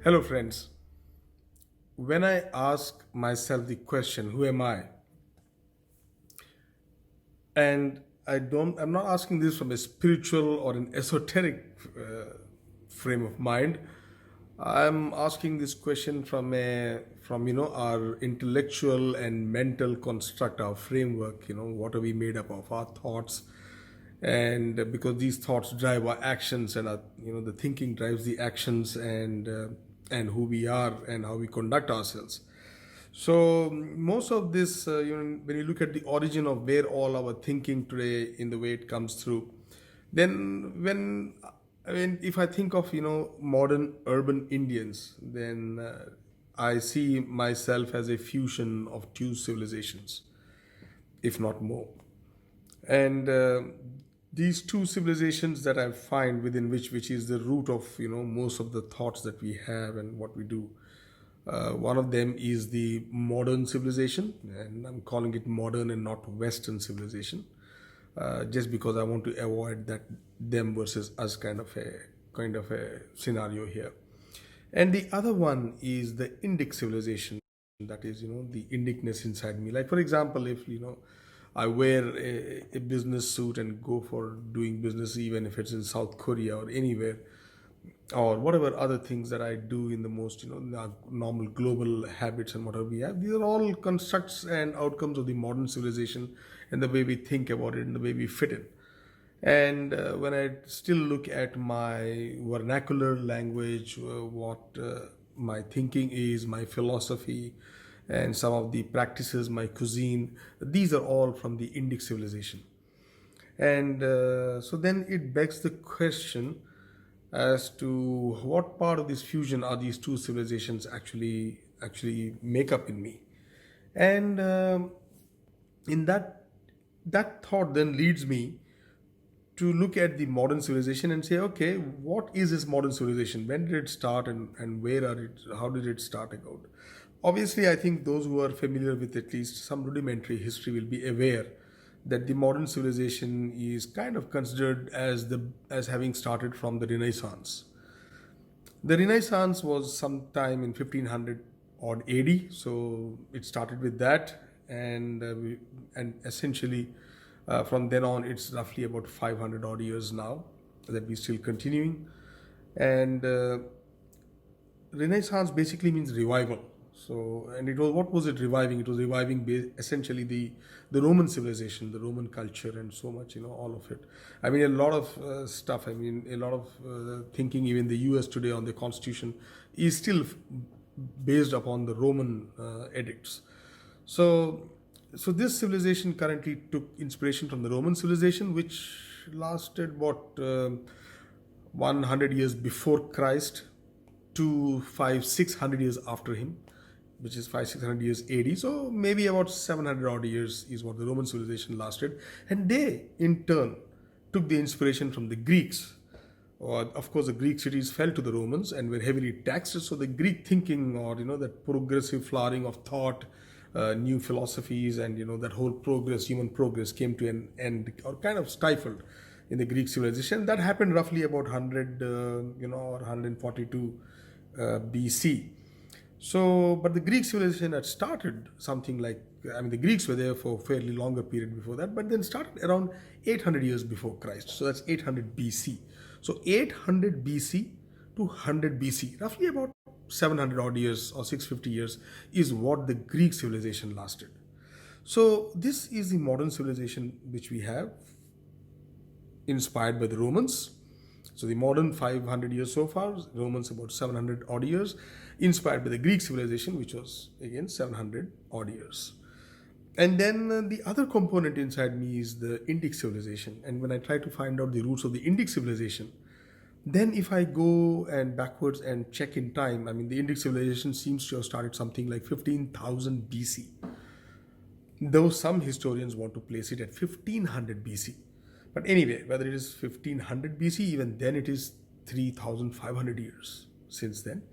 Hello, friends. When I ask myself the question, who am I? And I'm not asking this from a spiritual or an esoteric frame of mind. I'm asking this question from our intellectual and mental construct, our framework. What are we made up of? Our thoughts, and because these thoughts drive our actions, and the thinking drives the actions, and who we are and how we conduct ourselves. So most of this, when you look at the origin of where all our thinking today, in the way it comes through, then if I think of modern urban Indians, then I see myself as a fusion of two civilizations, if not more. And these two civilizations that I find within which is the root of most of the thoughts that we have and what we do. One of them is the modern civilization, and I'm calling it modern and not Western civilization, just because I want to avoid that them versus us kind of a scenario here. And the other one is the Indic civilization, that is the Indicness inside me. Like, for example, if I wear a business suit and go for doing business, even if it's in South Korea or anywhere, or whatever other things that I do in the most normal global habits and whatever we have, these are all constructs and outcomes of the modern civilization, and the way we think about it and the way we fit in. And when I still look at my vernacular language, what my thinking is, my philosophy, and some of the practices, my cuisine, these are all from the Indic civilization. And so then it begs the question as to what part of this fusion are these two civilizations actually make up in me. And in that thought then leads me to look at the modern civilization and say, okay, what is this modern civilization? When did it start, and where are it? How did it start out? Obviously, I think those who are familiar with at least some rudimentary history will be aware that the modern civilization is kind of considered as having started from the Renaissance. The Renaissance was sometime in 1500 odd AD, so it started with that, and essentially from then on, it's roughly about 500 odd years now that we're still continuing. And Renaissance basically means revival. So, and it was, what was it reviving? It was reviving essentially the Roman civilization, the Roman culture, and so much, all of it. I mean, a lot of stuff. I mean, a lot of thinking, even the U.S. today on the Constitution, is still based upon the Roman edicts. So, so this civilization currently took inspiration from the Roman civilization, which lasted what 100 years before Christ to 500-600 years after him, which is 500-600 years AD. So maybe about 700 odd years is what the Roman civilization lasted, and they in turn took the inspiration from the Greeks. Of course, the Greek cities fell to the Romans and were heavily taxed. So the Greek thinking, or that progressive flowering of thought, new philosophies, and that whole human progress, came to an end, or kind of stifled in the Greek civilization. That happened roughly about 100, or 142 BC. So, but the Greek civilization had started something like, I mean, the Greeks were there for a fairly longer period before that, but then started around 800 years before Christ. So that's 800 BC. So 800 BC to 100 BC, roughly about 700 odd years or 650 years, is what the Greek civilization lasted. So this is the modern civilization which we have, inspired by the Romans. So the modern 500 years so far, Romans about 700 odd years, inspired by the Greek civilization, which was again 700 odd years. And then the other component inside me is the Indic civilization. And when I try to find out the roots of the Indic civilization, then if I go and backwards and check in time, I mean, the Indic civilization seems to have started something like 15,000 BC. Though some historians want to place it at 1500 BC. But anyway, whether it is 1500 BC, even then it is 3,500 years since then.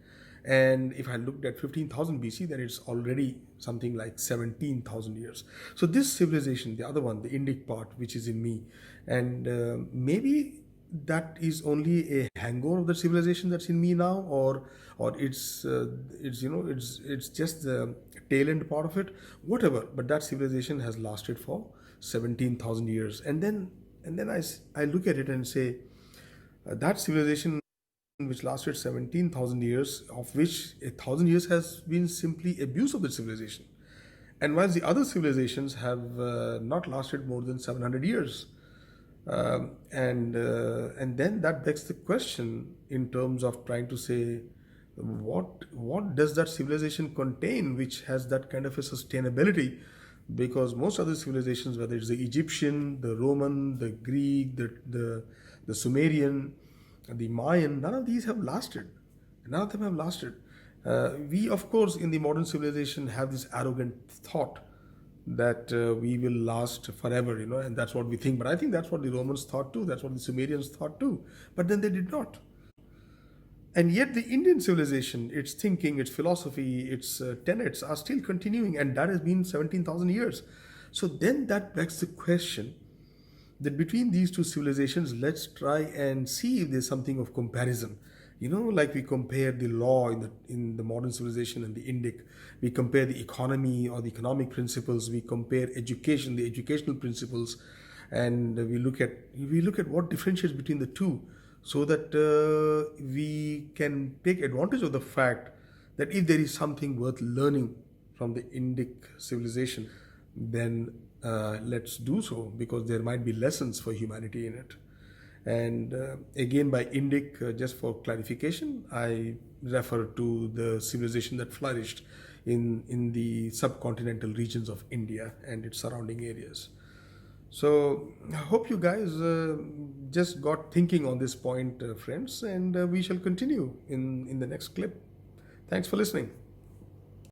And if I looked at 15,000 BC, then it's already something like 17,000 years. So this civilization, the other one, the Indic part, which is in me, and maybe that is only a hangover of the civilization that's in me now, or it's just the tail end part of it, whatever. But that civilization has lasted for 17,000 years, and then I look at it and say, that civilization which lasted 17,000 years, of which 1,000 years has been simply abuse of the civilization. And whilst the other civilizations have not lasted more than 700 years. And then that begs the question in terms of trying to say, what does that civilization contain which has that kind of a sustainability? Because most other civilizations, whether it's the Egyptian, the Roman, the Greek, the Sumerian, the Mayan, none of these have lasted. None of them have lasted. We, of course, in the modern civilization have this arrogant thought that we will last forever, and that's what we think. But I think that's what the Romans thought too. That's what the Sumerians thought too. But then they did not. And yet, the Indian civilization, its thinking, its philosophy, its tenets are still continuing, and that has been 17,000 years. So then that begs the question that between these two civilizations, let's try and see if there's something of comparison. Like we compare the law in the modern civilization and the Indic, we compare the economy or the economic principles, we compare education, the educational principles, and we look at what differentiates between the two, so that we can take advantage of the fact that if there is something worth learning from the Indic civilization, then let's do so, because there might be lessons for humanity in it. And again, by Indic, just for clarification, I refer to the civilization that flourished in the subcontinental regions of India and its surrounding areas. So I hope you guys just got thinking on this point, friends, and we shall continue in the next clip. Thanks for listening.